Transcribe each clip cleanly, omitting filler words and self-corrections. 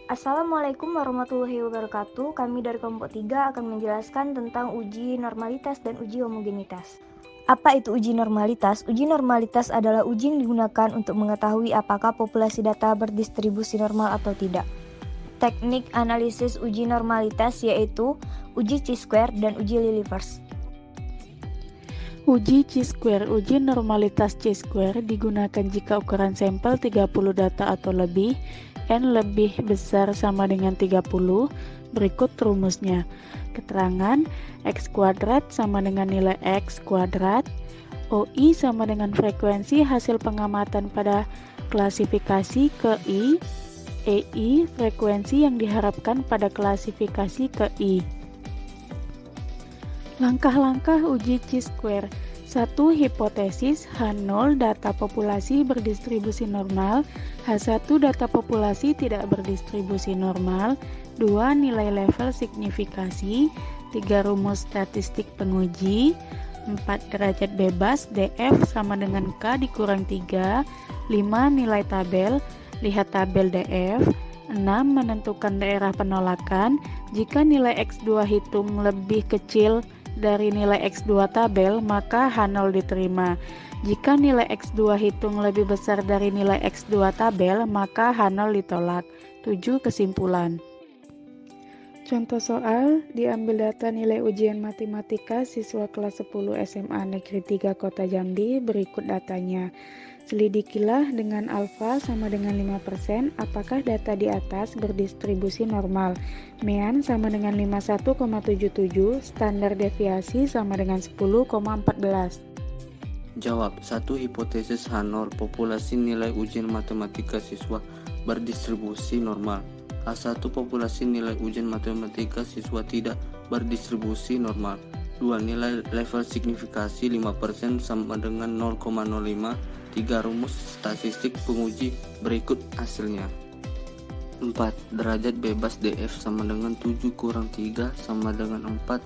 Assalamualaikum warahmatullahi wabarakatuh. Kami dari kelompok 3 akan menjelaskan tentang uji normalitas dan uji homogenitas. Apa itu uji normalitas? Uji normalitas adalah uji yang digunakan untuk mengetahui apakah populasi data berdistribusi normal atau tidak. Teknik analisis uji normalitas yaitu uji chi-square dan uji Lilliefors. Uji chi-square, uji normalitas chi-square digunakan jika ukuran sampel 30 data atau lebih, N lebih besar sama dengan 30. Berikut rumusnya. Keterangan X kuadrat sama dengan nilai X kuadrat, OI sama dengan frekuensi hasil pengamatan pada klasifikasi ke I, EI frekuensi yang diharapkan pada klasifikasi ke I. Langkah-langkah uji chi-square. 1. Hipotesis H0 data populasi berdistribusi normal, H1 data populasi tidak berdistribusi normal, 2. Nilai level signifikasi, 3. Rumus statistik penguji, 4. Derajat bebas DF sama dengan K dikurang 3, 5. Nilai tabel, lihat tabel DF, 6. Menentukan daerah penolakan, jika nilai X2 hitung lebih kecil dari nilai X2 tabel, maka H0 diterima. Jika nilai X2 hitung lebih besar dari nilai X2 tabel, maka H0 ditolak. 7. Kesimpulan. Contoh soal, diambil data nilai ujian matematika siswa kelas 10 SMA Negeri 3 Kota Jambi, berikut datanya. Selidikilah dengan alfa sama dengan 5%, apakah data di atas berdistribusi normal. Mean sama dengan 51,77, standar deviasi sama dengan 10,14. Jawab. 1. Hipotesis H0, populasi nilai ujian matematika siswa berdistribusi normal. H1, populasi nilai ujian matematika siswa tidak berdistribusi normal. 2. Nilai level signifikasi 5% sama dengan 0,05. 3. Rumus statistik penguji, berikut hasilnya. 4. Derajat bebas DF sama dengan 7 kurang 3 sama dengan 4.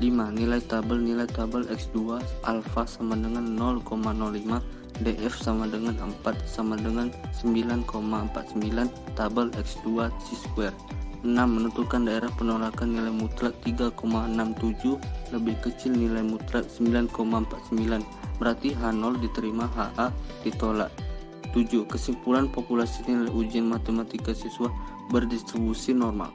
5. Nilai tabel X2 alfa sama dengan 0,05, DF sama dengan 4 sama dengan 9,49 tabel X2 chi-square. 6. Menentukan daerah penolakan nilai mutlak 3,67 lebih kecil nilai mutlak 9,49, berarti H0 diterima, HA ditolak. 7. Kesimpulan populasi nilai ujian matematika siswa berdistribusi normal.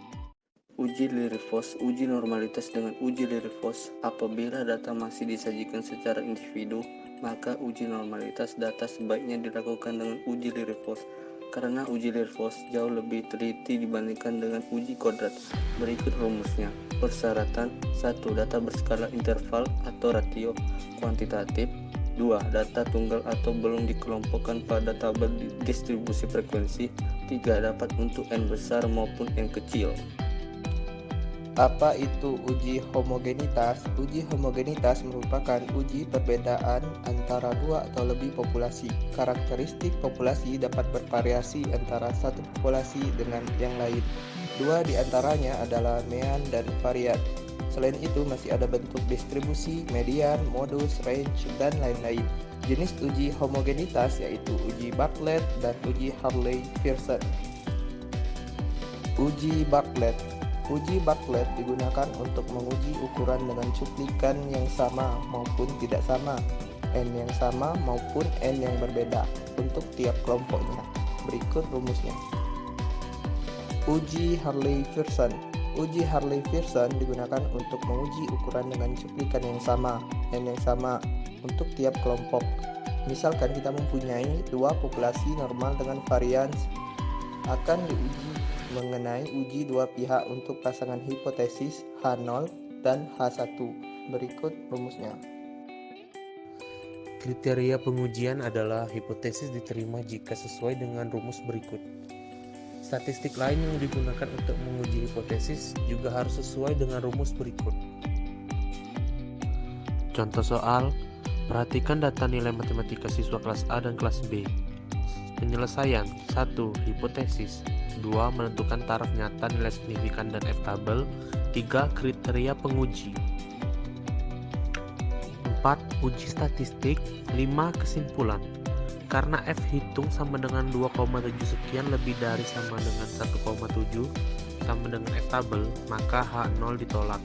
Uji Lilliefors, uji normalitas dengan uji Lilliefors. Apabila data masih disajikan secara individu, maka uji normalitas data sebaiknya dilakukan dengan uji Lilliefors, karena uji Lilliefors jauh lebih teliti dibandingkan dengan uji kodrat. Berikut rumusnya. Persyaratan: 1. Data berskala interval atau ratio kuantitatif. 2. Data tunggal atau belum dikelompokkan pada tabel distribusi frekuensi. 3. Dapat untuk N besar maupun N kecil. Apa itu uji homogenitas? Uji homogenitas merupakan uji perbedaan antara dua atau lebih populasi. Karakteristik populasi dapat bervariasi antara satu populasi dengan yang lain. Dua di antaranya adalah mean dan varian. Selain itu masih ada bentuk distribusi, median, modus, range, dan lain-lain. Jenis uji homogenitas yaitu uji Bartlett dan uji Hartley-Pearson. Uji Bartlett. Uji Bartlett digunakan untuk menguji ukuran dengan cuplikan yang sama maupun tidak sama, N yang sama maupun N yang berbeda untuk tiap kelompoknya. Berikut rumusnya. Uji Hartley-Pearson. Uji Hartley-Pearson digunakan untuk menguji ukuran dengan cuplikan yang sama, N yang sama untuk tiap kelompok. Misalkan kita mempunyai dua populasi normal dengan varian, akan diuji mengenai uji dua pihak untuk pasangan hipotesis H0 dan H1. Berikut rumusnya. Kriteria pengujian adalah hipotesis diterima jika sesuai dengan rumus berikut. Statistik lain yang digunakan untuk menguji hipotesis juga harus sesuai dengan rumus berikut. Contoh soal, perhatikan data nilai matematika siswa kelas A dan kelas B. Penyelesaian. 1. Hipotesis. 2. Menentukan taraf nyata nilai signifikan dan F-tabel. 3. Kriteria penguji. 4. Uji statistik. 5. Kesimpulan. Karena F hitung sama dengan 2,7 sekian lebih dari sama dengan 1,7 sama dengan F tabel, maka H0 ditolak.